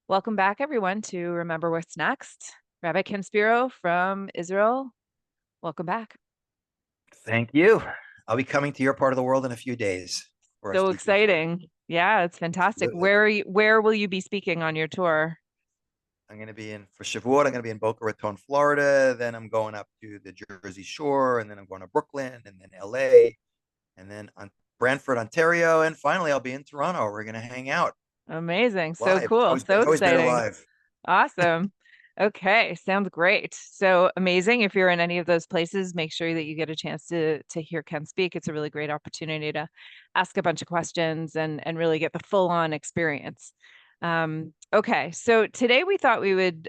Welcome back, everyone, to Remember What's Next. Rabbi Spiro from Israel. Welcome back. Thank you. I'll be coming to your part of the world in a few days for our So speaking tour. exciting. Yeah, it's fantastic. Absolutely. Where will you be speaking on your tour? I'm going to be for Shavuot. I'm going to be in Boca Raton, Florida. Then I'm going up to the Jersey Shore, and then I'm going to Brooklyn, and then LA, and then on Brantford, Ontario, and finally I'll be in Toronto. We're going to hang out Amazing. So live. cool. So Always better exciting. live. Awesome. Okay, sounds great. So amazing. If you're in any of those places, make sure that you get a chance to hear Ken speak. It's a really great opportunity to ask a bunch of questions and really get the full-on experience. Okay, so today we thought we would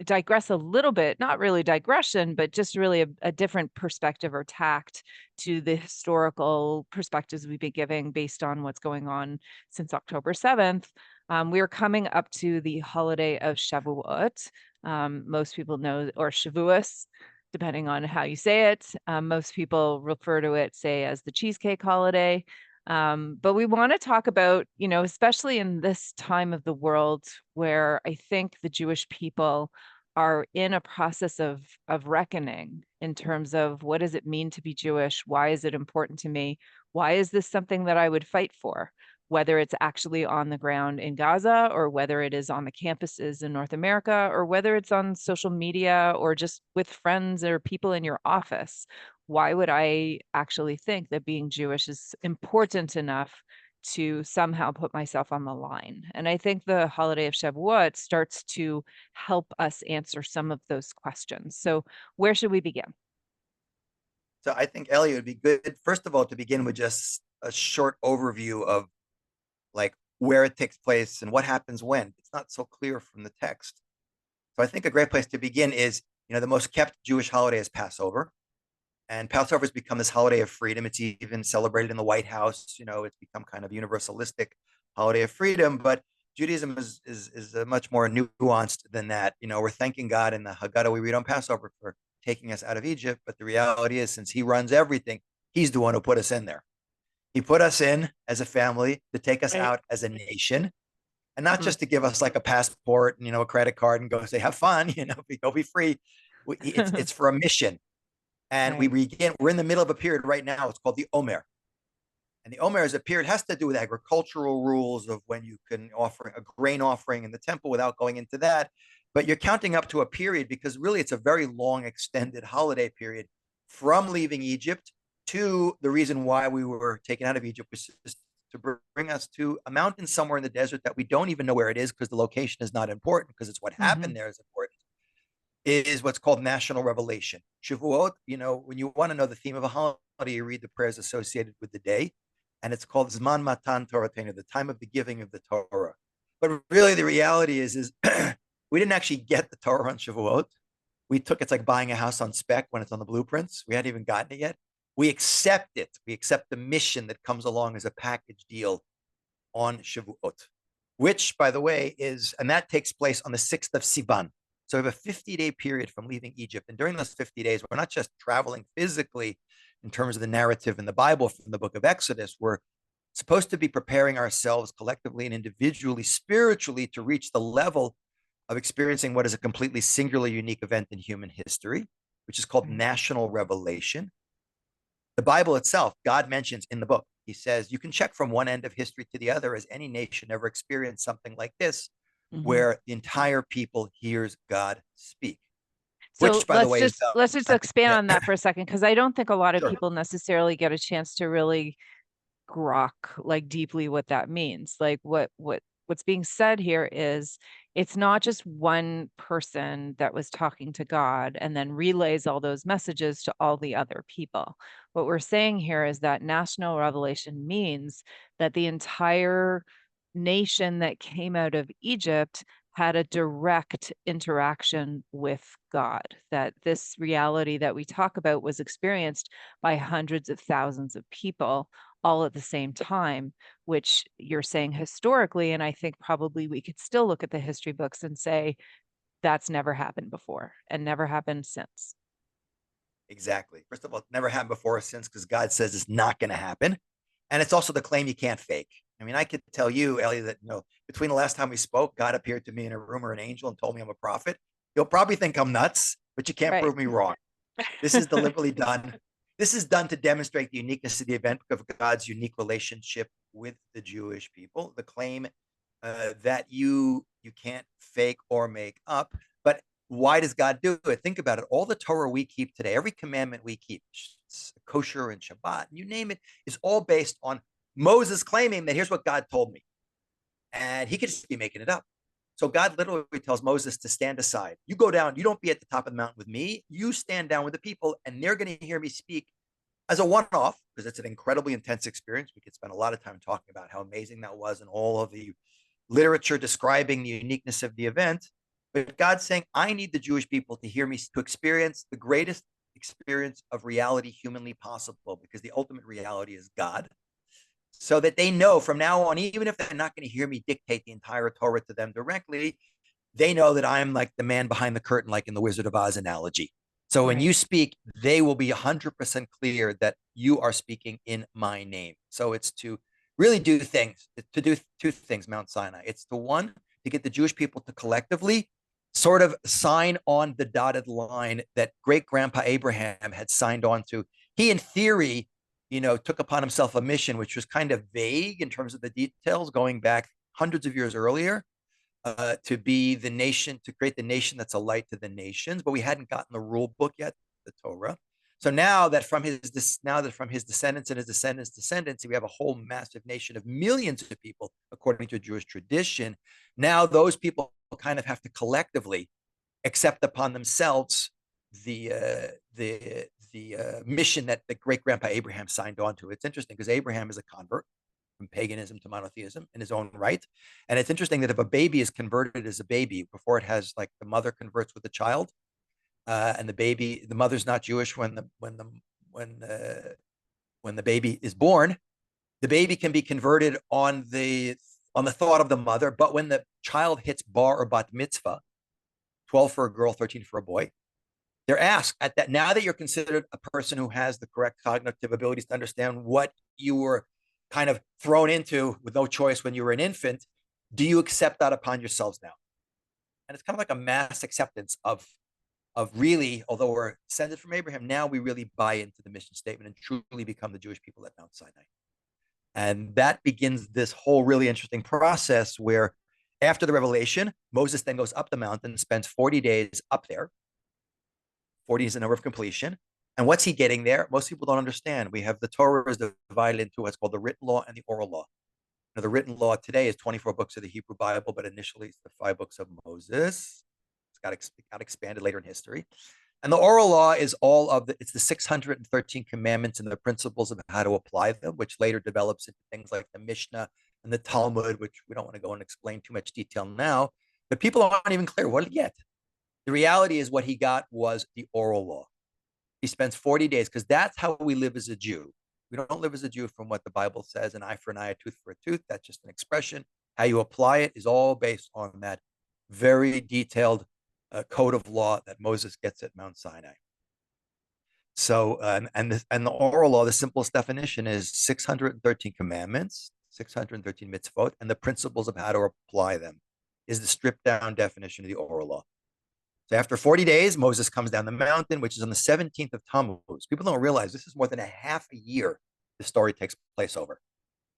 digress a little bit, not really digression, but just really a different perspective or tact to the historical perspectives we've been giving based on what's going on since October 7th. We are coming up to the holiday of Shavuot. Most people know, or Shavuos, depending on how you say it. Most people refer to it, say, as the cheesecake holiday. But we want to talk about, especially in this time of the world where I think the Jewish people are in a process of reckoning in terms of what does it mean to be Jewish? Why is it important to me? Why is this something that I would fight for? Whether it's actually on the ground in Gaza or whether it is on the campuses in North America or whether it's on social media or just with friends or people in your office. Why would I actually think that being Jewish is important enough to somehow put myself on the line? And I think the holiday of Shavuot starts to help us answer some of those questions. So where should we begin? So I think Ellie, it would be good, first of all, to begin with just a short overview of like where it takes place and what happens when. It's not so clear from the text. So I think a great place to begin is, the most kept Jewish holiday is Passover. And Passover has become this holiday of freedom. It's even celebrated in the White House. It's become kind of universalistic holiday of freedom. But Judaism is much more nuanced than that. We're thanking God in the Haggadah we read on Passover for taking us out of Egypt. But the reality is, since He runs everything, He's the one who put us in there. He put us in as a family to take us Right. out as a nation, and not Mhm. just to give us like a passport and a credit card and go say have fun, go be free. It's for a mission, and we Right. begin. We're in the middle of a period right now. It's called the Omer, and the Omer is a period has to do with agricultural rules of when you can offer a grain offering in the temple without going into that. But you're counting up to a period because really it's a very long, extended holiday period from leaving Egypt to the reason why we were taken out of Egypt, which is to bring us to a mountain somewhere in the desert that we don't even know where it is because the location is not important because it's what Mhm. happened there is important, is what's called national revelation. Shavuot, when you want to know the theme of a holiday, you read the prayers associated with the day, and it's called Zman Matan Toratenu, the time of the giving of the Torah. But really, the reality is we didn't actually get the Torah on Shavuot. We took It's like buying a house on spec when it's on the blueprints. We hadn't even gotten it yet. We accept it. We accept the mission that comes along as a package deal on Shavuot, which, by the way, and that takes place on the 6th of Sivan. So we have a 50-day period from leaving Egypt. And during those 50 days, we're not just traveling physically in terms of the narrative in the Bible from the book of Exodus. We're supposed to be preparing ourselves collectively and individually, spiritually, to reach the level of experiencing what is a completely singular, unique event in human history, which is called Right. national revelation. The Bible itself, God mentions in the book, He says, you can check from one end of history to the other, as any nation ever experienced something like this, Mhm. where the entire people hears God speak, So which, by the way, is let's just done. expand Yeah, on that for a second because I don't think a lot of sure. people necessarily get a chance to really grok like deeply what that means. Like what's being said here is it's not just one person that was talking to God and then relays all those messages to all the other people. What we're saying here is that national revelation means that the entire nation that came out of Egypt had a direct interaction with God, that this reality that we talk about was experienced by hundreds of thousands of people all at the same time, which you're saying historically. And I think probably we could still look at the history books and say that's never happened before and never happened since. Exactly. First of all, it never happened before or since because God says it's not going to happen. And it's also the claim you can't fake. I mean, I could tell you, Ellie, that between the last time we spoke, God appeared to me in a room or an angel and told me I'm a prophet. You'll probably think I'm nuts, but you can't Right. prove me wrong. This is deliberately done. This is done to demonstrate the uniqueness of the event of God's unique relationship with the Jewish people. The claim that you can't fake or make up. But why does God do it? Think about it. All the Torah we keep today, every commandment we keep, kosher and Shabbat, you name it, is all based on Moses claiming that here's what God told me. And he could just be making it up. So God literally tells Moses to stand aside. You go down. You don't be at the top of the mountain with me. You stand down with the people, and they're going to hear me speak as a one-off, because it's an incredibly intense experience. We could spend a lot of time talking about how amazing that was and all of the literature describing the uniqueness of the event. But God's saying, I need the Jewish people to hear me, to experience the greatest experience of reality humanly possible, because the ultimate reality is God, so that they know from now on, even if they're not going to hear me dictate the entire Torah to them directly, they know that I'm like the man behind the curtain, like in the Wizard of Oz analogy. So when Right. you speak, they will be 100% clear that you are speaking in my name. So it's to really do things, to do two things, Mount Sinai. It's the one, to get the Jewish people to collectively sort of sign on the dotted line that great grandpa Abraham had signed on to. He, in theory, took upon himself a mission which was kind of vague in terms of the details, going back hundreds of years earlier, to be the nation, to create the nation that's a light to the nations. But we hadn't gotten the rule book yet, the Torah. So now that from his descendants and his descendants, we have a whole massive nation of millions of people, according to Jewish tradition. Now those people kind of have to collectively accept upon themselves the mission that the great grandpa Abraham signed on to. It's interesting because Abraham is a convert from paganism to monotheism in his own right. And it's interesting that if a baby is converted as a baby before it has, like, the mother converts with the child, and the mother's not Jewish when the baby is born, the baby can be converted on the thought of the mother. But when the child hits bar or bat mitzvah, 12 for a girl, 13 for a boy, they're asked at that, now that you're considered a person who has the correct cognitive abilities to understand what you were kind of thrown into with no choice when you were an infant, do you accept that upon yourselves now? And it's kind of like a mass acceptance of really, although we're descended from Abraham, now we really buy into the mission statement and truly become the Jewish people at Mount Sinai. And that begins this whole really interesting process where, after the revelation, Moses then goes up the mountain, spends 40 days up there. 40 is the number of completion. And what's he getting there? Most people don't understand. We have the Torah is divided into what's called the written law and the oral law. Now, the written law today is 24 books of the Hebrew Bible, but initially it's the 5 books of Moses. It got expanded later in history. And the oral law is it's the 613 commandments and the principles of how to apply them, which later develops into things like the Mishnah and the Talmud, which we don't want to go and explain too much detail now. But people aren't even clear. What did he get? The reality is what he got was the oral law. He spends 40 days, because that's how we live as a Jew. We don't live as a Jew from what the Bible says, an eye for an eye, a tooth for a tooth. That's just an expression. How you apply it is all based on that very detailed code of law that Moses gets at Mount Sinai. So, and the oral law, the simplest definition is 613 commandments, 613 mitzvot, and the principles of how to apply them is the stripped down definition of the oral law. So after 40 days, Moses comes down the mountain, which is on the 17th of Tammuz. People don't realize this is more than a half a year the story takes place over.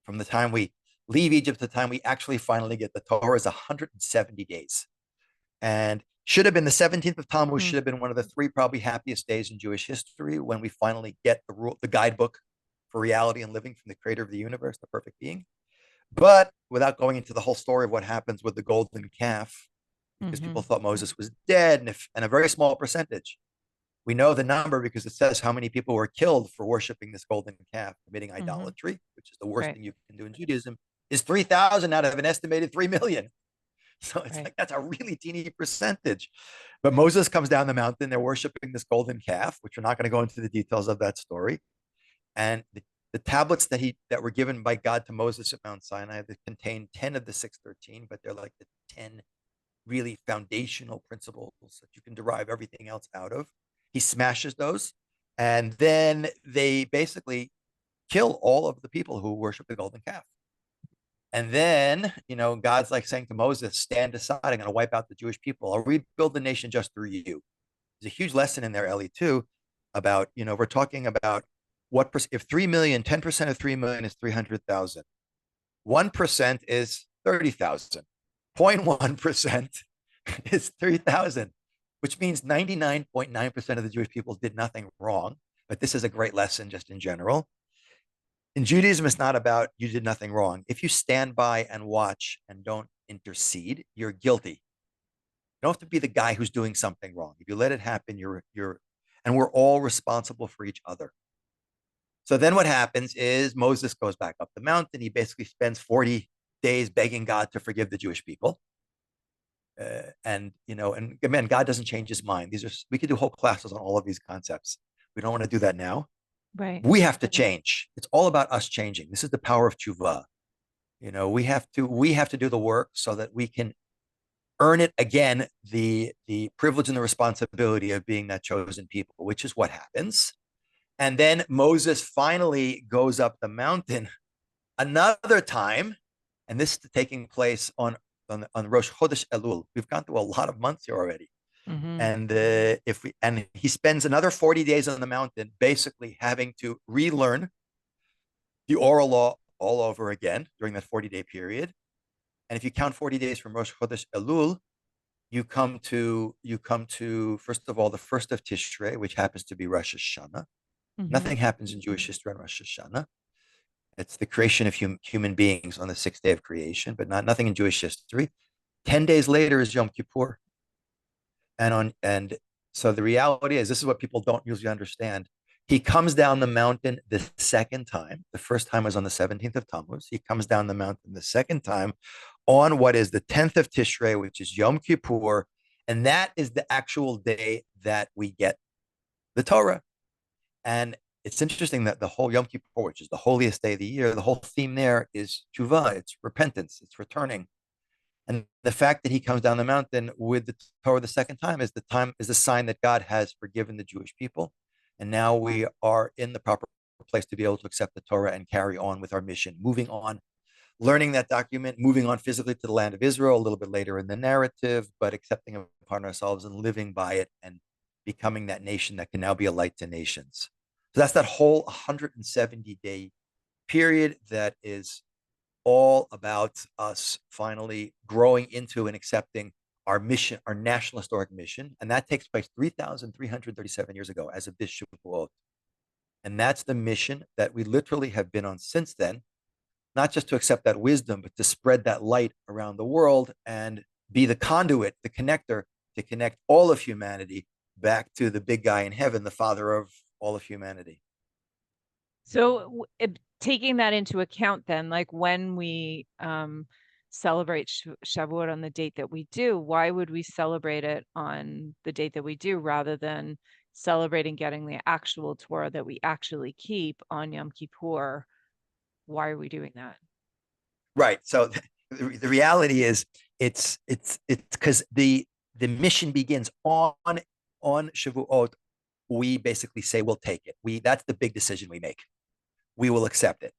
From the time we leave Egypt to the time we actually finally get the Torah is 170 days. And should have been the 17th of Tammuz, should have been one of the 3 probably happiest days in Jewish history, when we finally get the guidebook for reality and living from the creator of the universe, the perfect being. But without going into the whole story of what happens with the golden calf, because people thought Moses was dead, and a very small percentage. We know the number because it says how many people were killed for worshiping this golden calf, committing idolatry, which is the worst thing you can do in Judaism, is 3,000 out of an estimated 3 million. So it's like, that's a really teeny percentage. But Moses comes down the mountain, they're worshiping this golden calf, which we're not going to go into the details of that story. And the tablets that were given by God to Moses at Mount Sinai, that contain 10 of the 613, but they're like the 10 really foundational principles that you can derive everything else out of. He smashes those, and then they basically kill all of the people who worship the golden calf. And then, God's like saying to Moses, stand aside. I'm going to wipe out the Jewish people. I'll rebuild the nation just through you. There's a huge lesson in there, Ellie, too, about, we're talking about if 3 million, 10% of 3 million is 300,000. 1% is 30,000. 0.1% is 3,000, which means 99.9% of the Jewish people did nothing wrong. But this is a great lesson just in general. In Judaism, it's not about you did nothing wrong. If you stand by and watch and don't intercede, you're guilty. You don't have to be the guy who's doing something wrong. If you let it happen, and we're all responsible for each other. So then what happens is Moses goes back up the mountain. He basically spends 40 days begging God to forgive the Jewish people. And again, God doesn't change his mind. We could do whole classes on all of these concepts. We don't want to do that now. Right. We have to change. It's all about us changing. This is the power of tshuva. We have to do the work so that we can earn it again, the privilege and the responsibility of being that chosen people, which is what happens. And then Moses finally goes up the mountain another time, and this is taking place on Rosh Chodesh Elul. We've gone through a lot of months here already. Mm-hmm. And he spends another 40 days on the mountain, basically having to relearn the oral law all over again during that 40-day period. And if you count 40 days from Rosh Chodesh Elul, you come to first of all the first of Tishrei, which happens to be Rosh Hashanah. Mm-hmm. Nothing happens in Jewish history on Rosh Hashanah. It's the creation of human beings on the sixth day of creation, but nothing in Jewish history. 10 days later is Yom Kippur. And so the reality is, this is what people don't usually understand. He comes down the mountain the second time. The first time was on the 17th of Tammuz. He comes down the mountain the second time on what is the 10th of Tishrei, which is Yom Kippur. And that is the actual day that we get the Torah. And it's interesting that the whole Yom Kippur, which is the holiest day of the year, the whole theme there is tshuva, it's repentance, it's returning. And the fact that he comes down the mountain with the Torah the second time is the sign that God has forgiven the Jewish people. And now we are in the proper place to be able to accept the Torah and carry on with our mission, moving on, learning that document, moving on physically to the land of Israel a little bit later in the narrative, but accepting it upon ourselves and living by it and becoming that nation that can now be a light to nations. So that's that whole 170-day period that is all about us finally growing into and accepting our mission, our national historic mission. And that takes place 3,337 years ago as of this Shavuot. And that's the mission that we literally have been on since then, not just to accept that wisdom, but to spread that light around the world and be the conduit, the connector to connect all of humanity back to the big guy in heaven, the father of all of humanity. So taking that into account, then, like when we celebrate Shavuot on the date that we do, why would we celebrate it on the date that we do rather than celebrating getting the actual Torah that we actually keep on Yom Kippur? Why are we doing that? Right. So the reality is it's because the mission begins on Shavuot. We basically say we'll take it. That's the big decision we make. We will accept it.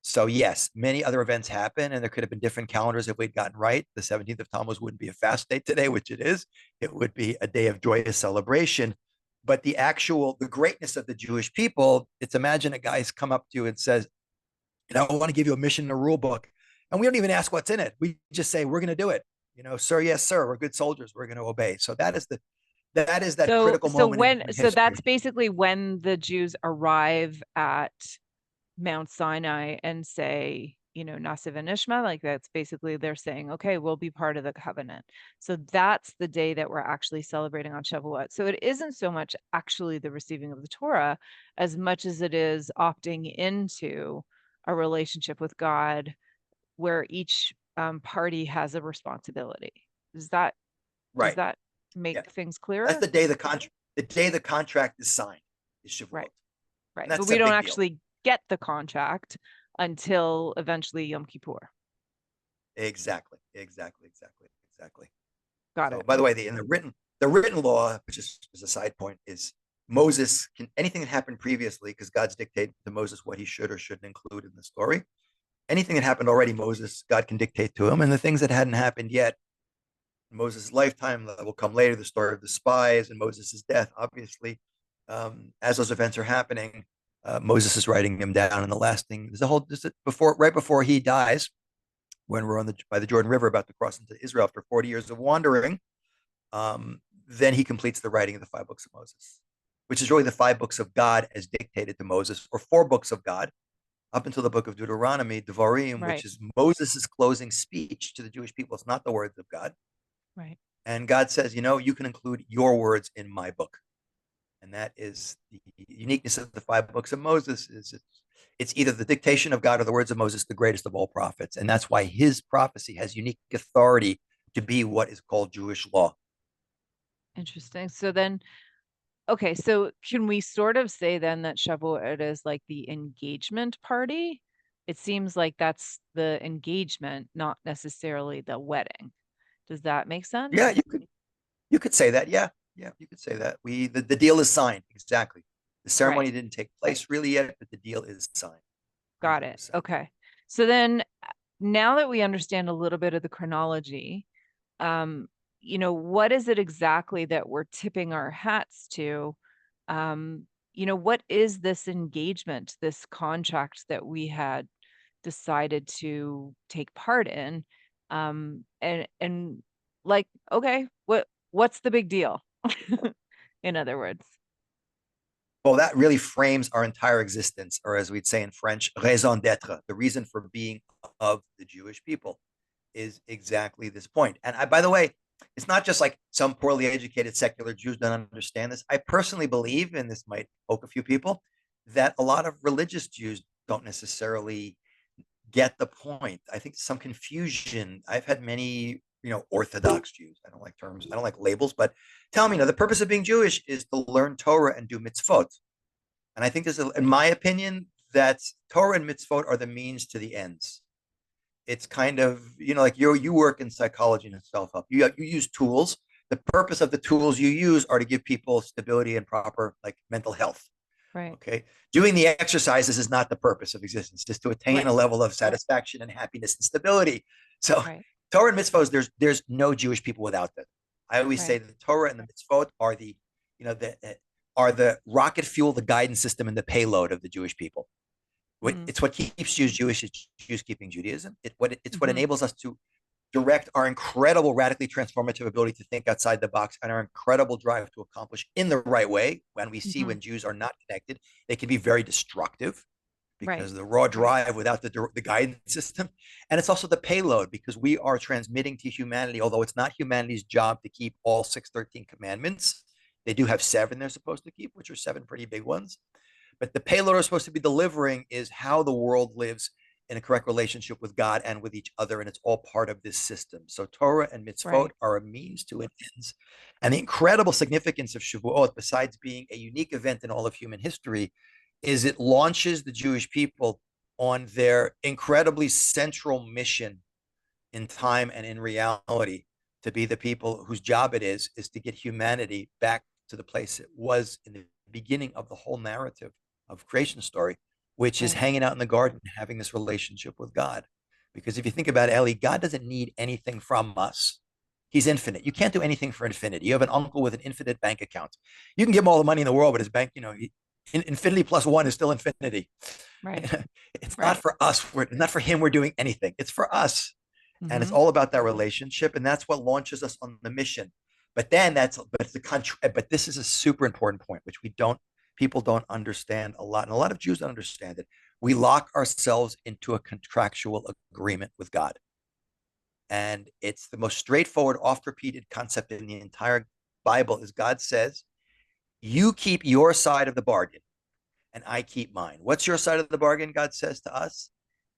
So yes, many other events happen, and there could have been different calendars if we'd gotten right. The 17th of Tammuz wouldn't be a fast day today, which it is. It would be a day of joyous celebration. But the greatness of the Jewish people, it's imagine a guy's come up to you and says, I want to give you a mission and a rule book. And we don't even ask what's in it. We just say, we're going to do it. Sir, yes, sir. We're good soldiers. We're going to obey. So that is that critical moment. So that's basically when the Jews arrive at Mount Sinai and say, Nasiv and Ishma, like that's basically they're saying, okay, we'll be part of the covenant. So that's the day that we're actually celebrating on Shavuot. So it isn't so much actually the receiving of the Torah as much as it is opting into a relationship with God where each party has a responsibility. Does that make things clearer? That's the day the contract is signed is Shavuot. Right. But we don't actually get the contract until eventually Yom Kippur. Exactly. Got it. By the way, the written law, which is a side point, is anything that happened previously, because God's dictated to Moses what he should or shouldn't include in the story. anything that happened already, Moses, God can dictate to him. And the things that hadn't happened yet, Moses' lifetime, that will come later, the story of the spies and Moses' death, obviously, as those events are happening, Moses is writing them down. And the last thing, right before he dies, when we're by the Jordan River about to cross into Israel after 40 years of wandering, then he completes the writing of the 5 books of Moses, which is really the 5 books of God as dictated to Moses, or 4 books of God, up until the book of Deuteronomy, Devarim, which Right. is Moses' closing speech to the Jewish people. It's not the words of God. Right. And God says, you can include your words in my book. And that is the uniqueness of the 5 books of Moses. It's either the dictation of God or the words of Moses, the greatest of all prophets. And that's why his prophecy has unique authority to be what is called Jewish law. Interesting. So then, okay, so can we sort of say then that Shavuot is like the engagement party? It seems like that's the engagement, not necessarily the wedding. Does that make Yeah, sense? you could say that. Yeah, yeah, you could say that. The deal is signed, exactly. The Right. ceremony didn't take place really yet, but the deal is signed, Got it. 100%. Okay. So then now that we understand a little bit of the chronology, um, what is it exactly that we're tipping our hats to? What is this engagement, this contract that we had decided to take part in? And like, okay, what's the big deal? In other words, Well, that really frames our entire existence, or as we'd say in French, raison d'être, the reason for being of the Jewish people, is exactly this point. And by the way, it's not just like some poorly educated secular Jews don't understand this. I personally believe, and this might poke a few people, that a lot of religious Jews don't necessarily get the point. I think some confusion. I've had many, Orthodox Jews. I don't like terms. I don't like labels, but tell me, the purpose of being Jewish is to learn Torah and do mitzvot. And I think in my opinion, that Torah and mitzvot are the means to the ends. It's kind of, like you work in psychology and self-help. You use tools. The purpose of the tools you use are to give people stability and proper like mental health. right, Okay. Doing the exercises is not the purpose of existence, just to attain right, a level of satisfaction and happiness and stability. So right, Torah and mitzvot, there's no Jewish people without them. I always say right. that the Torah and the mitzvot are the rocket fuel, the guidance system, and the payload of the Jewish people. Mm, It's what keeps Jews Jewish. It's Jews keeping Judaism. It's what hmm. enables us to direct our incredible, radically transformative ability to think outside the box and our incredible drive to accomplish in the right way. When we see Hmm. when Jews are not connected, they can be very destructive Right, because of the raw drive without the guidance system. And it's also the payload because we are transmitting to humanity, although it's not humanity's job to keep all 613 commandments. They do have 7 they're supposed to keep, which are 7 pretty big ones. But the payload we're supposed to be delivering is how the world lives in a correct relationship with God and with each other. And it's all part of this system. So Torah and mitzvot right, are a means to an end. And the incredible significance of Shavuot, besides being a unique event in all of human history, is it launches the Jewish people on their incredibly central mission in time and in reality to be the people whose job it is to get humanity back to the place it was in the beginning of the whole narrative of creation story, which is right. hanging out in the garden, having this relationship with God. Because if you think about Ellie, God doesn't need anything from us. He's infinite. You can't do anything for infinity. You have an uncle with an infinite bank account. You can give him all the money in the world, but his bank, infinity plus one is still infinity. Right, It's not right. for us. We're not for him. We're doing anything. It's for us. And it's Hmm. all about that relationship. And that's what launches us on the mission. But it's the country. But this is a super important point, which people don't understand a lot. And a lot of Jews don't understand it. We lock ourselves into a contractual agreement with God. And it's the most straightforward, oft repeated concept in the entire Bible is God says, you keep your side of the bargain and I keep mine. What's your side of the bargain? God says to us,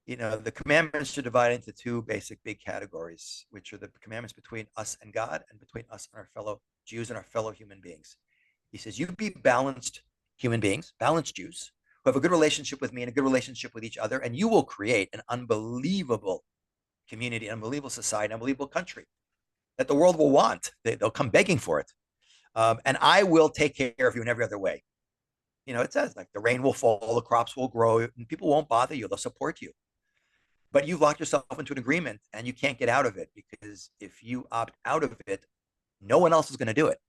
the commandments are divided into 2 basic big categories, which are the commandments between us and God and between us and our fellow Jews and our fellow human beings. He says, you be balanced human beings, balanced Jews, who have a good relationship with me and a good relationship with each other, and you will create an unbelievable community, an unbelievable society, an unbelievable country that the world will want. They'll come begging for it. And I will take care of you in every other way. It says like the rain will fall, the crops will grow, and people won't bother you. They'll support you. but you've locked yourself into an agreement and you can't get out of it, because if you opt out of it, no one else is going to do it.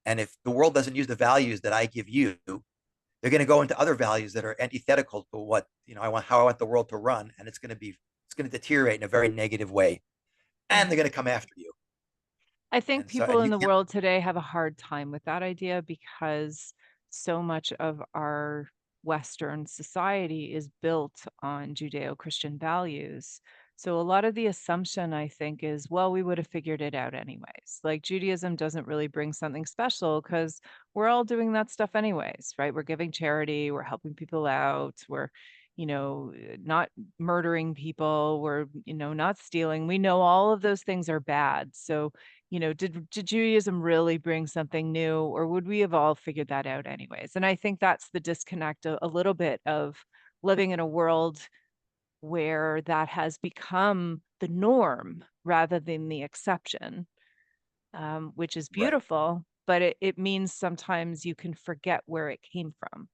And if the world doesn't use the values that I give you, they're going to go into other values that are antithetical to what, I want, how I want the world to run. And it's going to deteriorate in a very negative way. And they're going to come after you. I think And so, people in the world today have a hard time with that idea because so much of our Western society is built on Judeo-Christian values. So a lot of the assumption, I think, is, well, we would have figured it out anyways. Like Judaism doesn't really bring something special because we're all doing that stuff anyways, right? We're giving charity, we're helping people out, we're, not murdering people, we're, not stealing. We know all of those things are bad. So did Judaism really bring something new, or would we have all figured that out anyways? And I think that's the disconnect a little bit of living in a world where that has become the norm rather than the exception, which is right. beautiful, but it means sometimes you can forget where it came from.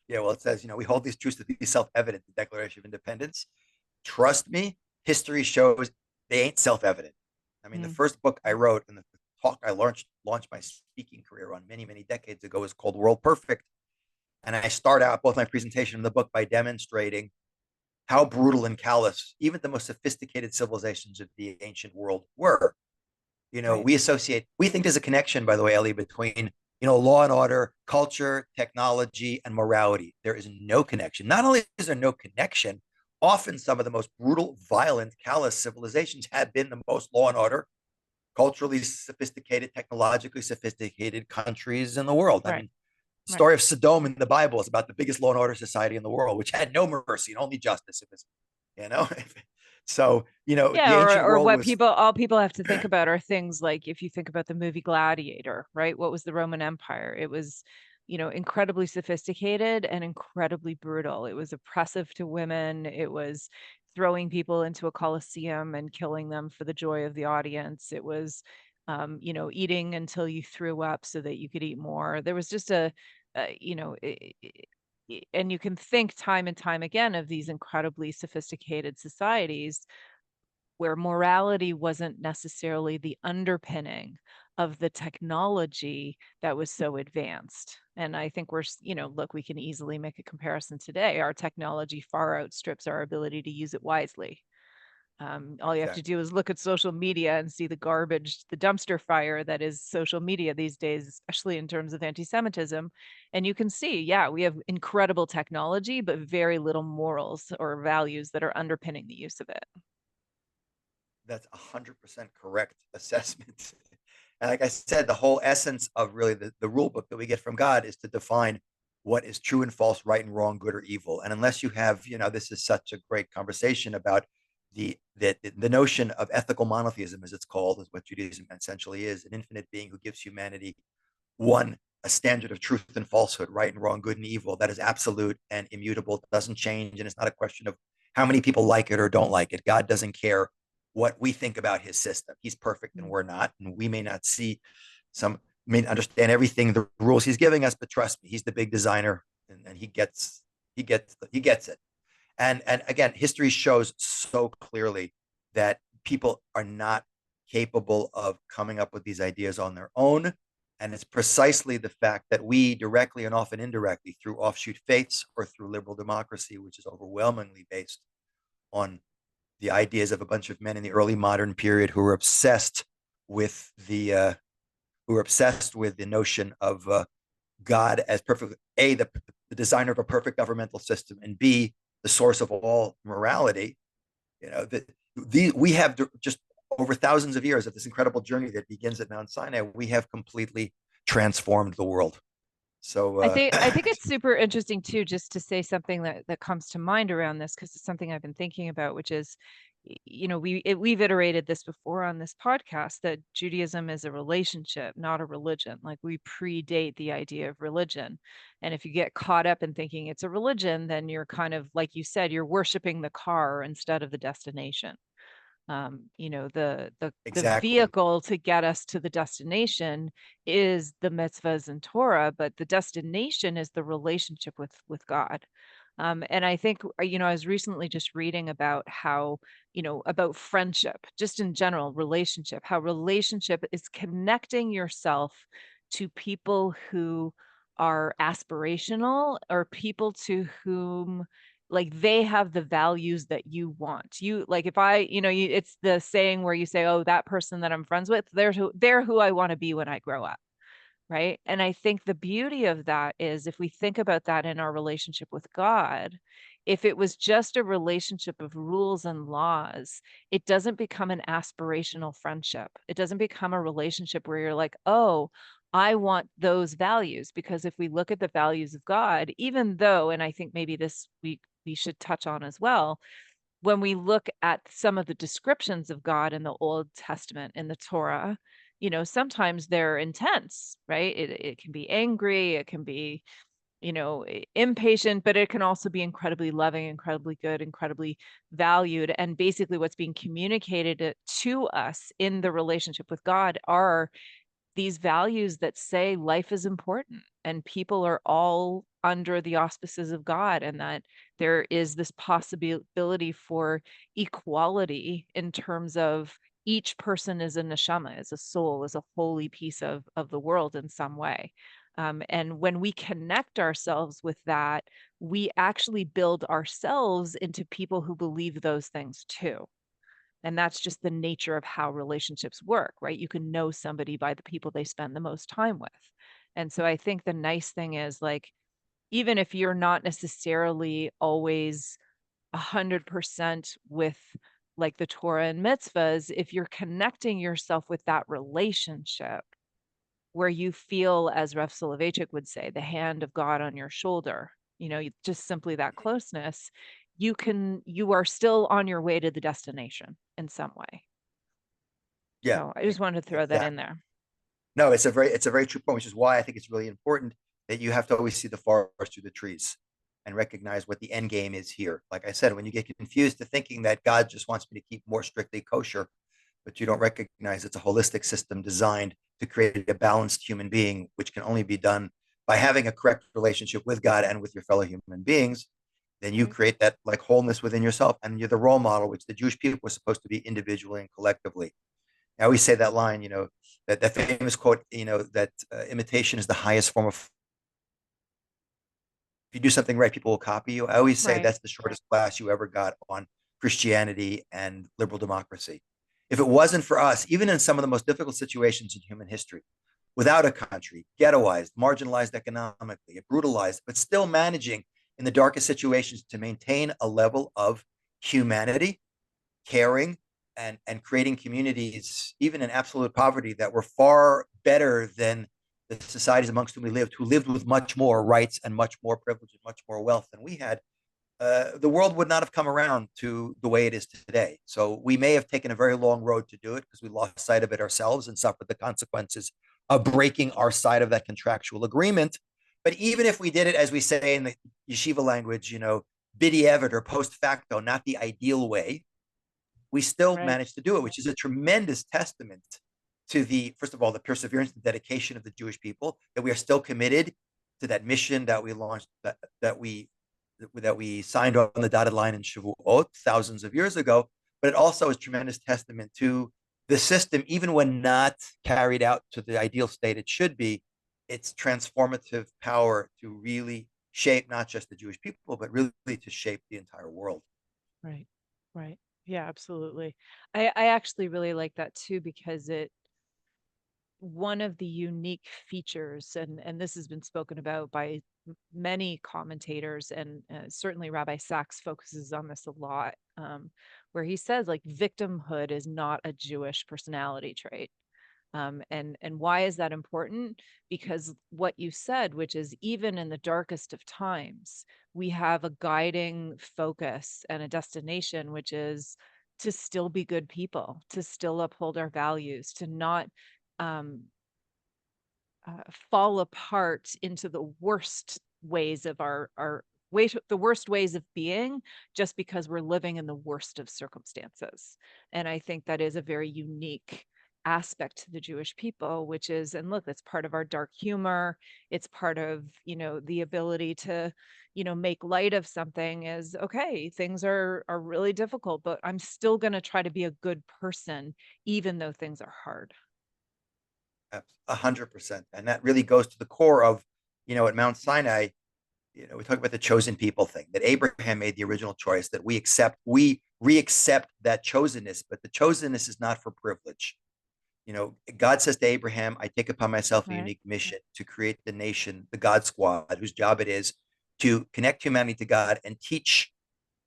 Yeah, well, it says, we hold these truths to be self-evident, the Declaration of Independence. Trust me, history shows they ain't self-evident. I mean, the Mm, first book I wrote and the talk I launched my speaking career on many, many decades ago is called World Perfect. And I start out both my presentation and the book by demonstrating how brutal and callous even the most sophisticated civilizations of the ancient world were. right, We think there's a connection, by the way, Ellie, between, law and order, culture, technology, and morality. There is no connection. Not only is there no connection, often some of the most brutal, violent, callous civilizations have been the most law and order, culturally sophisticated, technologically sophisticated countries in the world. I right, mean, the right. story of Sodom in the Bible is about the biggest law and order society in the world, which had no mercy and only justice. It was, you know, so the Yeah, ancient or world what was all people have to think about are things like if you think about the movie Gladiator, right? What was the Roman Empire? It was, incredibly sophisticated and incredibly brutal. It was oppressive to women. It was throwing people into a coliseum and killing them for the joy of the audience. It was, eating until you threw up so that you could eat more. There was just and you can think time and time again of these incredibly sophisticated societies where morality wasn't necessarily the underpinning of the technology that was so advanced. And I think look, we can easily make a comparison today. Our technology far outstrips our ability to use it wisely. All you have to exactly. do is look at social media and see the garbage, the dumpster fire that is social media these days, especially in terms of anti-Semitism. And you can see, yeah, we have incredible technology, but very little morals or values that are underpinning the use of it. That's 100% correct assessment. And like I said, the whole essence of really the rule book that we get from God is to define what is true and false, right and wrong, good or evil. And unless you have, this is such a great conversation about the notion of ethical monotheism, as it's called, is what Judaism essentially is, an infinite being who gives humanity one, a standard of truth and falsehood, right and wrong, good and evil, that is absolute and immutable, doesn't change. And it's not a question of how many people like it or don't like it. God doesn't care what we think about his system. He's perfect and Mm. we're not. And we may not see may understand everything, the rules he's giving us, but trust me, he's the big designer and he gets it. And again, history shows so clearly that people are not capable of coming up with these ideas on their own. And it's precisely the fact that we directly and often indirectly, through offshoot faiths or through liberal democracy, which is overwhelmingly based on the ideas of a bunch of men in the early modern period who were obsessed with the notion of God as perfect, the designer of a perfect governmental system, and B, the source of all morality. We have just over thousands of years of this incredible journey that begins at Mount Sinai. We have completely transformed the world. So, I think it's super interesting too, just to say something that comes to mind around this, because it's something I've been thinking about, which is, we've iterated this before on this podcast that Judaism is a relationship, not a religion. Like we predate the idea of religion, and if you get caught up in thinking it's a religion, then you're kind of like you said, you're worshiping the car instead of the destination. The exactly. vehicle to get us to the destination is the mitzvahs and Torah, but the destination is the relationship with God. And I think, I was recently just reading about how, about friendship, just in general, relationship, how relationship is connecting yourself to people who are aspirational, or people to whom, like, they have the values that you want. You, like, if I, it's the saying where you say, oh, that person that I'm friends with, they're who I want to be when I grow up. Right. And I think the beauty of that is, if we think about that in our relationship with God, if it was just a relationship of rules and laws, it doesn't become an aspirational friendship. It doesn't become a relationship where you're like, oh, I want those values. Because if we look at the values of God, even though, and I think maybe this we should touch on as well, when we look at some of the descriptions of God in the Old Testament, in the Torah, sometimes they're intense, right? It can be angry, it can be, impatient, but it can also be incredibly loving, incredibly good, incredibly valued. And basically, what's being communicated to us in the relationship with God are these values that say life is important and people are all under the auspices of God, and that there is this possibility for equality in terms of each person is a neshama, is a soul, is a holy piece of the world in some way. And when we connect ourselves with that, we actually build ourselves into people who believe those things too. And that's just the nature of how relationships work, right? You can know somebody by the people they spend the most time with. And so I think the nice thing is, like, even if you're not necessarily always 100% with, like, the Torah and mitzvahs, if you're connecting yourself with that relationship where you feel, as Rev Soloveitchik would say, the hand of God on your shoulder, just simply that closeness, you are still on your way to the destination in some way. Yeah, So I just wanted to throw that in exactly. there. No, it's a very true point, which is why I think it's really important that you have to always see the forest through the trees and recognize what the end game is here. Like I said, when you get confused to thinking that God just wants me to keep more strictly kosher, but you don't recognize it's a holistic system designed to create a balanced human being, which can only be done by having a correct relationship with God and with your fellow human beings, then you Right. create that like wholeness within yourself, and you're the role model, which the Jewish people were supposed to be individually and collectively. I always say that line, that famous quote, that imitation is the highest form of. If you do something right, people will copy you. I always say Right. that's the shortest class you ever got on Christianity and liberal democracy. If it wasn't for us, even in some of the most difficult situations in human history, without a country, ghettoized, marginalized economically, brutalized, but still managing in the darkest situations to maintain a level of humanity, caring, and creating communities, even in absolute poverty, that were far better than the societies amongst who lived with much more rights and much more privilege and much more wealth than we had, the world would not have come around to the way it is today. So we may have taken a very long road to do it because we lost sight of it ourselves and suffered the consequences of breaking our side of that contractual agreement. But even if we did it, as we say in the yeshiva language, b'diavad or post facto, not the ideal way, we still Right. managed to do it, which is a tremendous testament to the, first of all, the perseverance and dedication of the Jewish people, that we are still committed to that mission that we launched, that we signed on the dotted line in Shavuot thousands of years ago. But it also is tremendous testament to the system, even when not carried out to the ideal state it should be, its transformative power to really shape not just the Jewish people, but really to shape the entire world. Right. Right. Yeah, absolutely. I actually really like that too, because one of the unique features, and this has been spoken about by many commentators, and certainly Rabbi Sachs focuses on this a lot, where he says, like, victimhood is not a Jewish personality trait. And why is that important? Because what you said, which is, even in the darkest of times, we have a guiding focus and a destination, which is to still be good people, to still uphold our values, to not um, fall apart into the worst ways of our way, the worst ways of being, just because we're living in the worst of circumstances. And I think that is a very unique aspect to the Jewish people, which is, and look, that's part of our dark humor. It's part of, the ability to, make light of something is okay, things are really difficult, but I'm still going to try to be a good person, even though things are hard. 100%. And that really goes to the core of, at Mount Sinai, we talk about the chosen people thing, that Abraham made the original choice, that we re-accept that chosenness, but the chosenness is not for privilege. God says to Abraham, I take upon myself a Right. unique mission to create the nation, the God squad, whose job it is to connect humanity to God and teach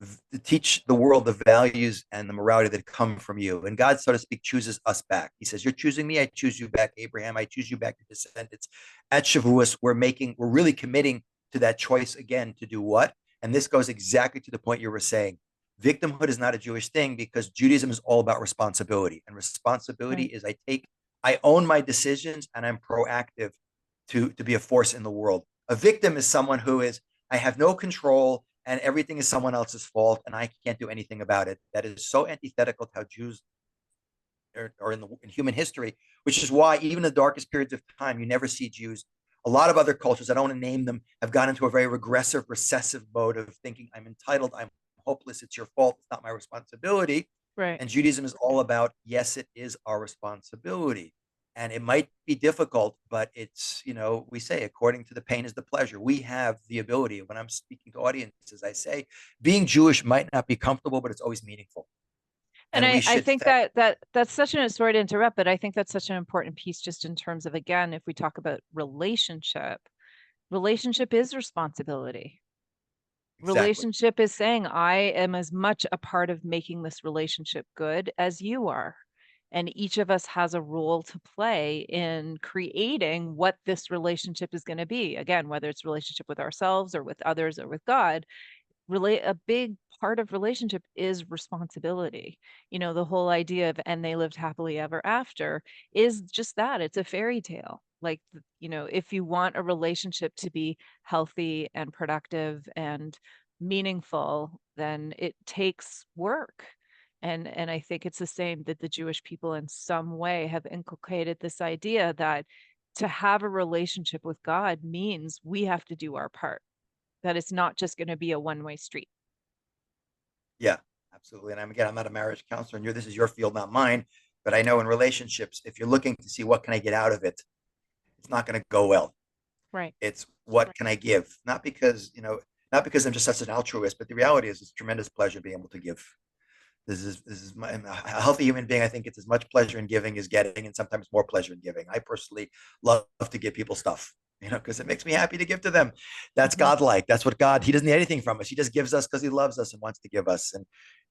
the world the values and the morality that come from you. And God, so to speak, chooses us back. He says, you're choosing me, I choose you back, Abraham, I choose you back, your descendants. At Shavuos, we're really committing to that choice again to do what? And this goes exactly to the point you were saying. Victimhood is not a Jewish thing because Judaism is all about responsibility. And responsibility Right. is I own my decisions and I'm proactive to be a force in the world. A victim is someone who is, I have no control and everything is someone else's fault and I can't do anything about it. That is so antithetical to how Jews are in human history, which is why even in the darkest periods of time, you never see Jews. A lot of other cultures, I don't want to name them, have gone into a very regressive, recessive mode of thinking, I'm entitled, I'm hopeless, it's your fault, it's not my responsibility. Right. And Judaism is all about, yes, it is our responsibility. And it might be difficult, but it's, we say, according to the pain is the pleasure. We have the ability. When I'm speaking to audiences, I say, being Jewish might not be comfortable, but it's always meaningful. And And we I should think that's such an, sorry to interrupt, but I think that's such an important piece just in terms of, again, if we talk about relationship is responsibility. exactly. Relationship is saying, I am as much a part of making this relationship good as you are. And each of us has a role to play in creating what this relationship is going to be. Again, whether it's relationship with ourselves or with others or with God, relate a big part of relationship is responsibility. The whole idea of and they lived happily ever after is just that, it's a fairy tale. Like, if you want a relationship to be healthy and productive and meaningful, then it takes work. And I think it's the same that the Jewish people in some way have inculcated this idea that to have a relationship with God means we have to do our part, that it's not just going to be a one-way street. Yeah, absolutely. And I'm not a marriage counselor, and this is your field, not mine. But I know in relationships, if you're looking to see what can I get out of it, it's not going to go well. Right. It's what can I give? Not because I'm just such an altruist, but the reality is it's tremendous pleasure being able to give. This is a healthy human being. I think it's as much pleasure in giving as getting, and sometimes more pleasure in giving. I personally love to give people stuff, because it makes me happy to give to them. That's Hmm. godlike. That's what God. He doesn't need anything from us. He just gives us because he loves us and wants to give us,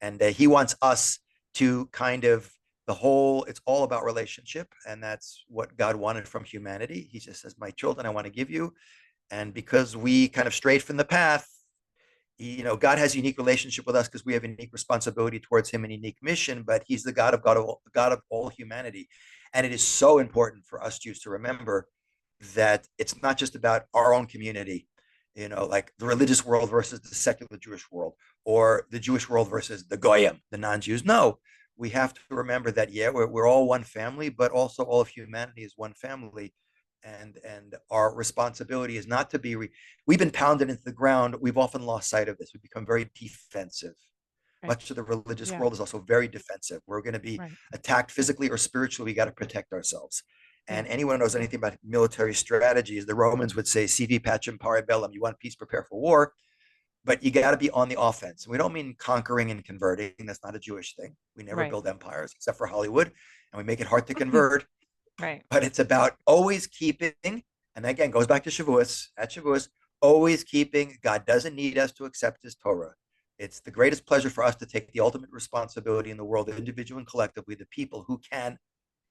and he wants us to kind of the whole. It's all about relationship, and that's what God wanted from humanity. He just says, "My children, I want to give you," and because we kind of strayed from the path, God has a unique relationship with us because we have a unique responsibility towards him and a unique mission, but he's the God of all humanity. And it is so important for us Jews to remember that it's not just about our own community, like the religious world versus the secular Jewish world, or the Jewish world versus the Goyim, the non-Jews. No, we have to remember that, yeah, we're all one family, but also all of humanity is one family. And our responsibility is not to be we've been pounded into the ground. We've often lost sight of this. We've become very defensive. Right. Much of the religious Yeah. world is also very defensive. We're going to be Right. attacked physically or spiritually. We got to protect ourselves. Yeah. And anyone who knows anything about military strategies, the Romans would say, "Sivi pacem pari bellum." You want peace, prepare for war. But you got to be on the offense. We don't mean conquering and converting. That's not a Jewish thing. We never Right. build empires except for Hollywood, and we make it hard to convert. Right. But it's about always keeping, and again, goes back to Shavuos, at Shavuos, always keeping, God doesn't need us to accept his Torah. It's the greatest pleasure for us to take the ultimate responsibility in the world, individually and collectively, the people who can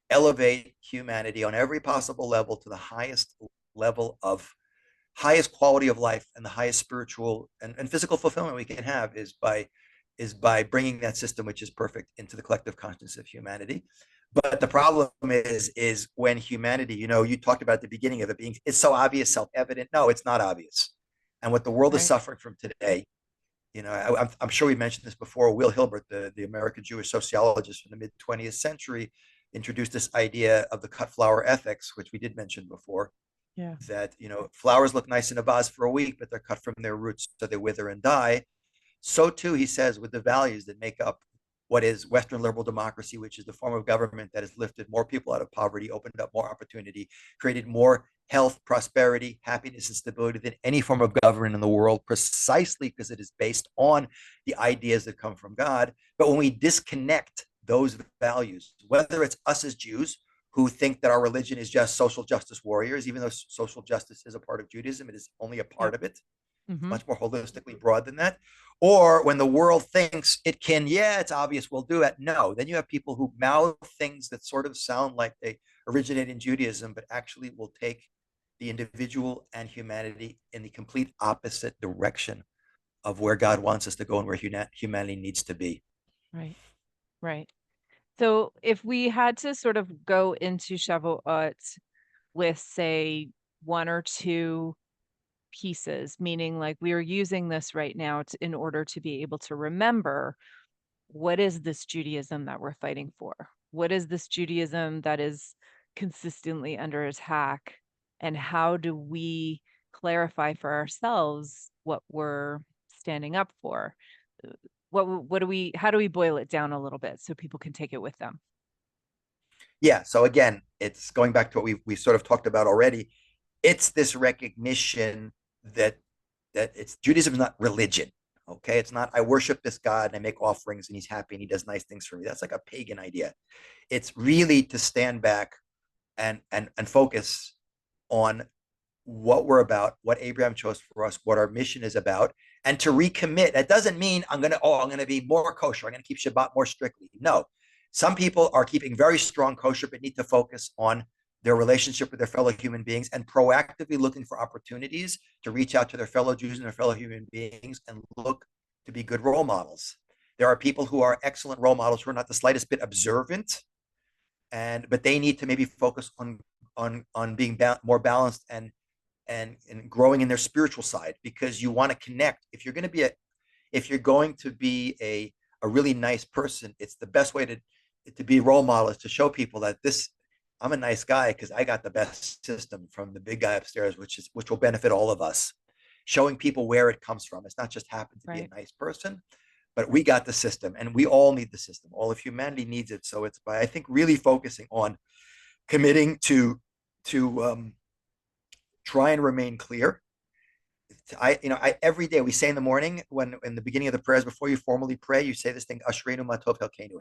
elevate humanity on every possible level to the highest level of highest quality of life and the highest spiritual and physical fulfillment we can have is by bringing that system which is perfect into the collective consciousness of humanity. But the problem is when humanity, you talked about the beginning of it being, it's so obvious, self-evident. No, it's not obvious. And what the world is Right. suffering from today, I'm sure we mentioned this before. Will Hilbert, the American Jewish sociologist from the mid 20th century, introduced this idea of the cut flower ethics, which we did mention before, Yeah. that flowers look nice in a vase for a week, but they're cut from their roots, so they wither and die. So too, he says, with the values that make up what is Western liberal democracy, which is the form of government that has lifted more people out of poverty, opened up more opportunity, created more health, prosperity, happiness, and stability than any form of government in the world, precisely because it is based on the ideas that come from God. But when we disconnect those values, whether it's us as Jews who think that our religion is just social justice warriors, even though social justice is a part of Judaism, it is only a Yep. part of it. It's Mm-hmm. much more holistically broad than that. Or when the world thinks it can, yeah, it's obvious we'll do it. No, then you have people who mouth things that sort of sound like they originate in Judaism, but actually will take the individual and humanity in the complete opposite direction of where God wants us to go and where humanity needs to be. Right. Right. So if we had to sort of go into Shavuot with, say, one or two pieces, meaning like we are using this right now in order to be able to remember, what is this Judaism that we're fighting for? What is this Judaism that is consistently under attack? And how do we clarify for ourselves what we're standing up for? What do we, how do we boil it down a little bit so people can take it with them? Yeah. So again, it's going back to what we sort of talked about already. It's this recognition that it's Judaism is not religion. Okay, it's not I worship this God and I make offerings and he's happy and he does nice things for me. That's like a pagan idea. It's really to stand back and focus on what we're about, what Abraham chose for us, what our mission is about, and to recommit. That doesn't mean I'm gonna be more kosher. I'm gonna keep Shabbat more strictly. No, some people are keeping very strong kosher, but need to focus on their relationship with their fellow human beings and proactively looking for opportunities to reach out to their fellow Jews and their fellow human beings and look to be good role models. There are people who are excellent role models who are not the slightest bit observant, but they need to maybe focus on being more balanced and growing in their spiritual side, because you want to connect. If you're going to be a really nice person, it's the best way to be a role model is to show people that this I'm a nice guy because I got the best system from the big guy upstairs, which will benefit all of us. Showing people where it comes from. It's not just happen to be a Right. nice person, but we got the system and we all need the system. All of humanity needs it. So it's by, I think, really focusing on committing to try and remain clear. I every day we say in the morning, when in the beginning of the prayers before you formally pray, you say this thing: Ashreinu matov helkenu.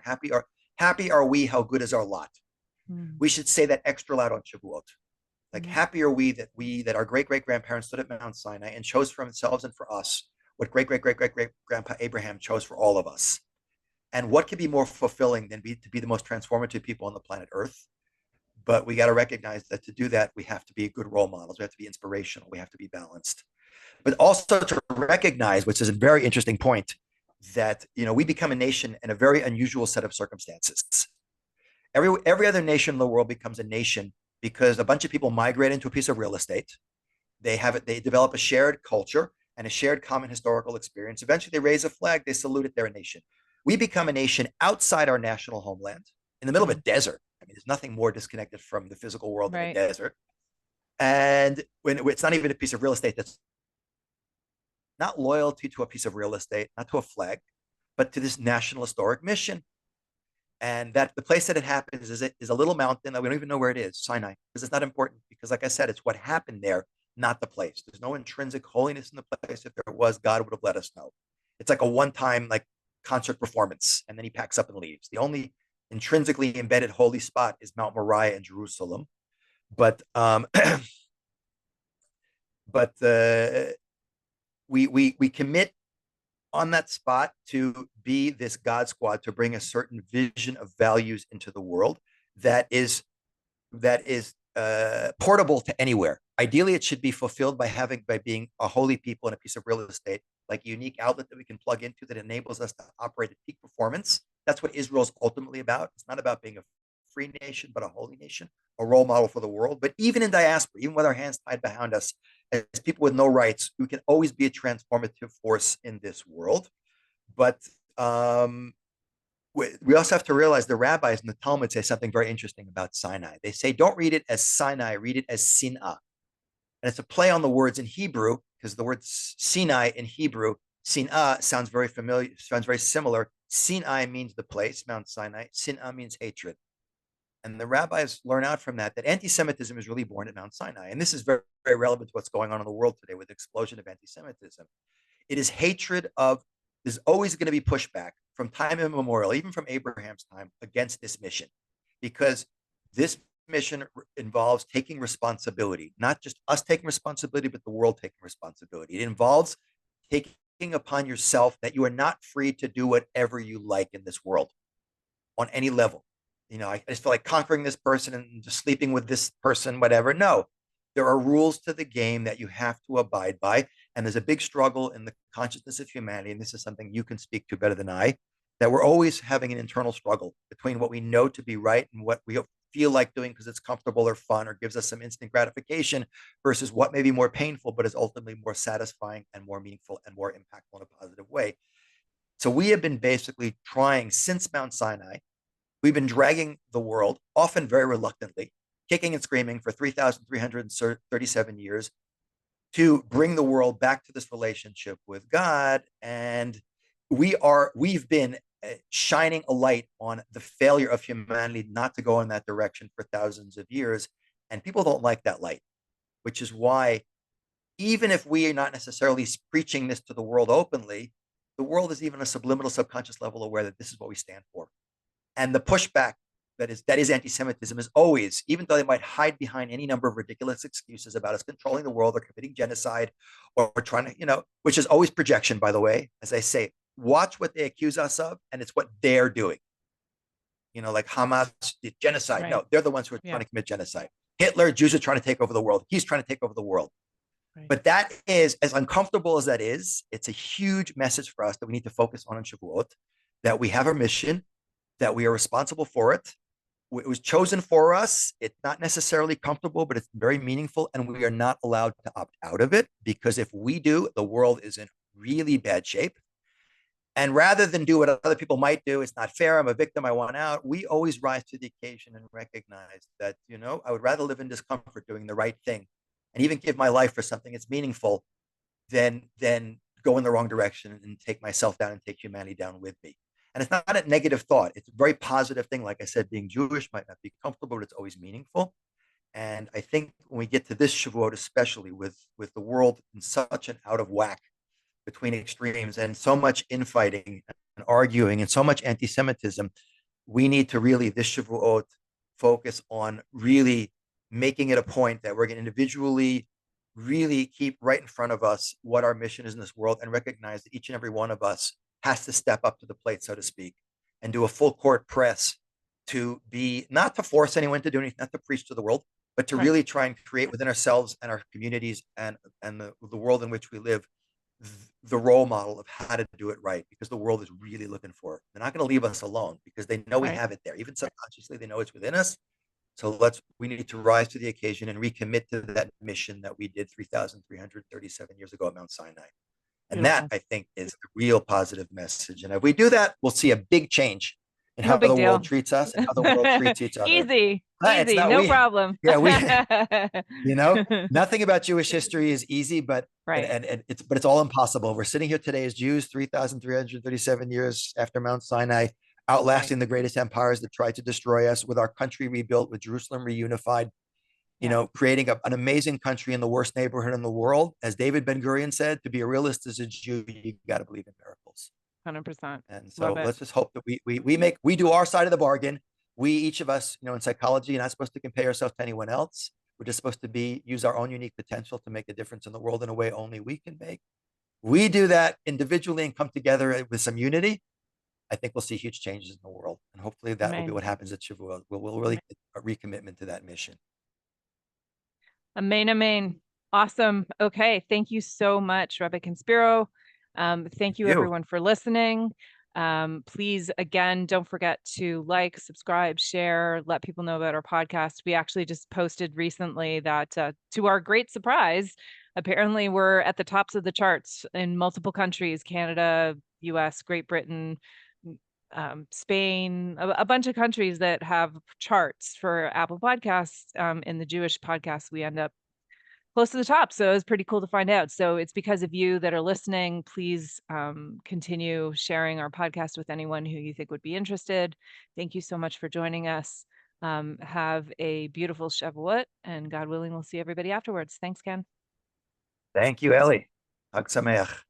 Happy are we? How good is our lot? Mm. We should say that extra loud on Shavuot. Like, Mhm. happy are we that our great great grandparents stood at Mount Sinai and chose for themselves and for us what great great great great great grandpa Abraham chose for all of us. And what could be more fulfilling than to be the most transformative people on the planet Earth? But we got to recognize that to do that, we have to be good role models. We have to be inspirational. We have to be balanced. But also to recognize, which is a very interesting point, that we become a nation in a very unusual set of circumstances. Every other nation in the world becomes a nation because a bunch of people migrate into a piece of real estate. They develop a shared culture and a shared common historical experience. Eventually, they raise a flag, they salute it, they're a nation. We become a nation outside our national homeland, in the middle of a Mm. desert. I mean, there's nothing more disconnected from the physical world than a Right. desert. And when it's not even a piece of real estate that's not loyalty to a piece of real estate, not to a flag, but to this national historic mission. And that the place that it happens is a little mountain that we don't even know where it is, Sinai, because it's not important. Because, like I said, it's what happened there, not the place. There's no intrinsic holiness in the place. If there was, God would have let us know. It's like a one-time like concert performance, and then he packs up and leaves. The only intrinsically embedded holy spot is Mount Moriah in Jerusalem. But but we commit on that spot to be this God squad, to bring a certain vision of values into the world that is portable to anywhere. Ideally, it should be fulfilled by being a holy people in a piece of real estate, like a unique outlet that we can plug into that enables us to operate at peak performance. That's what Israel's ultimately about. It's not about being a free nation, but a holy nation, a role model for the world. But even in diaspora, even with our hands tied behind us, as people with no rights, we can always be a transformative force in this world. But we also have to realize the rabbis in the Talmud say something very interesting about Sinai. They say, don't read it as Sinai, read it as Sin'ah. And it's a play on the words in Hebrew, because the word Sinai in Hebrew, Sin'ah, sounds very familiar, sounds very similar. Sinai means the place, Mount Sinai. Sin'ah means hatred. And the rabbis learn out from that anti-Semitism is really born at Mount Sinai. And this is very, very relevant to what's going on in the world today with the explosion of anti-Semitism. It is hatred of, there's always going to be pushback from time immemorial, even from Abraham's time, against this mission. Because this mission involves taking responsibility, not just us taking responsibility, but the world taking responsibility. It involves taking upon yourself that you are not free to do whatever you like in this world on any level. I just feel like conquering this person and just sleeping with this person, whatever. No, there are rules to the game that you have to abide by. And there's a big struggle in the consciousness of humanity. And this is something you can speak to better than I, that we're always having an internal struggle between what we know to be right and what we feel like doing because it's comfortable or fun or gives us some instant gratification versus what may be more painful, but is ultimately more satisfying and more meaningful and more impactful in a positive way. So we have been basically trying since Mount Sinai. We've been dragging the world, often very reluctantly, kicking and screaming for 3,337 years to bring the world back to this relationship with God. And we've been shining a light on the failure of humanity not to go in that direction for thousands of years. And people don't like that light, which is why, even if we are not necessarily preaching this to the world openly, the world is even a subliminal subconscious level aware that this is what we stand for. And the pushback that is anti-Semitism is always, even though they might hide behind any number of ridiculous excuses about us controlling the world or committing genocide or trying to, which is always projection, by the way. As I say, watch what they accuse us of, and it's what they're doing. Like Hamas did genocide. Right. No, they're the ones who are trying to commit genocide. Hitler, Jews are trying to take over the world. He's trying to take over the world. Right. But that is, as uncomfortable as that is, it's a huge message for us that we need to focus on Shavuot, that we have a mission, that we are responsible for it. It was chosen for us. It's not necessarily comfortable, but it's very meaningful. And we are not allowed to opt out of it, because if we do, the world is in really bad shape. And rather than do what other people might do, it's not fair, I'm a victim, I want out, we always rise to the occasion and recognize that, I would rather live in discomfort doing the right thing and even give my life for something that's meaningful than go in the wrong direction and take myself down and take humanity down with me. And it's not a negative thought. It's a very positive thing. Like I said, being Jewish might not be comfortable, but it's always meaningful. And I think when we get to this Shavuot, especially with the world in such an out of whack between extremes and so much infighting and arguing and so much anti-Semitism, we need to really, this Shavuot, focus on really making it a point that we're going to individually really keep right in front of us what our mission is in this world, and recognize that each and every one of us has to step up to the plate, so to speak, and do a full court press to be, not to force anyone to do anything, not to preach to the world, but to really try and create within ourselves and our communities and the world in which we live, the role model of how to do it right, because the world is really looking for it. They're not going to leave us alone because they know we have it there. Even subconsciously, they know it's within us. So we need to rise to the occasion and recommit to that mission that we did 3,337 years ago at Mount Sinai. And that, I think, is a real positive message. And if we do that, we'll see a big change in how the world treats us and how the world treats each other. Easy, no problem. Yeah, nothing about Jewish history is easy, but it's all impossible. We're sitting here today as Jews, 3,337 years after Mount Sinai, outlasting the greatest empires that tried to destroy us, with our country rebuilt, with Jerusalem reunified, creating an amazing country in the worst neighborhood in the world. As David Ben-Gurion said, to be a realist as a Jew, you got to believe in miracles. 100%. And so let's just hope that we do our side of the bargain. We, each of us, in psychology, are not supposed to compare ourselves to anyone else. We're just supposed to use our own unique potential to make a difference in the world in a way only we can make. We do that individually and come together with some unity, I think we'll see huge changes in the world. And hopefully that will be what happens at Shavuot. We'll really get a recommitment to that mission. Amen, amen. Awesome. Okay. Thank you so much, Rabbi Spiro. Thank you everyone for listening. Please, again, don't forget to like, subscribe, share, let people know about our podcast. We actually just posted recently that, to our great surprise, apparently we're at the tops of the charts in multiple countries: Canada, US, Great Britain, Spain, a bunch of countries that have charts for Apple Podcasts. In the Jewish podcasts, we end up close to the top. So it was pretty cool to find out. So it's because of you that are listening. Please continue sharing our podcast with anyone who you think would be interested. Thank you so much for joining us. Have a beautiful Shavuot, and God willing, we'll see everybody afterwards. Thanks, Ken. Thank you, Ellie. Hag Sameach.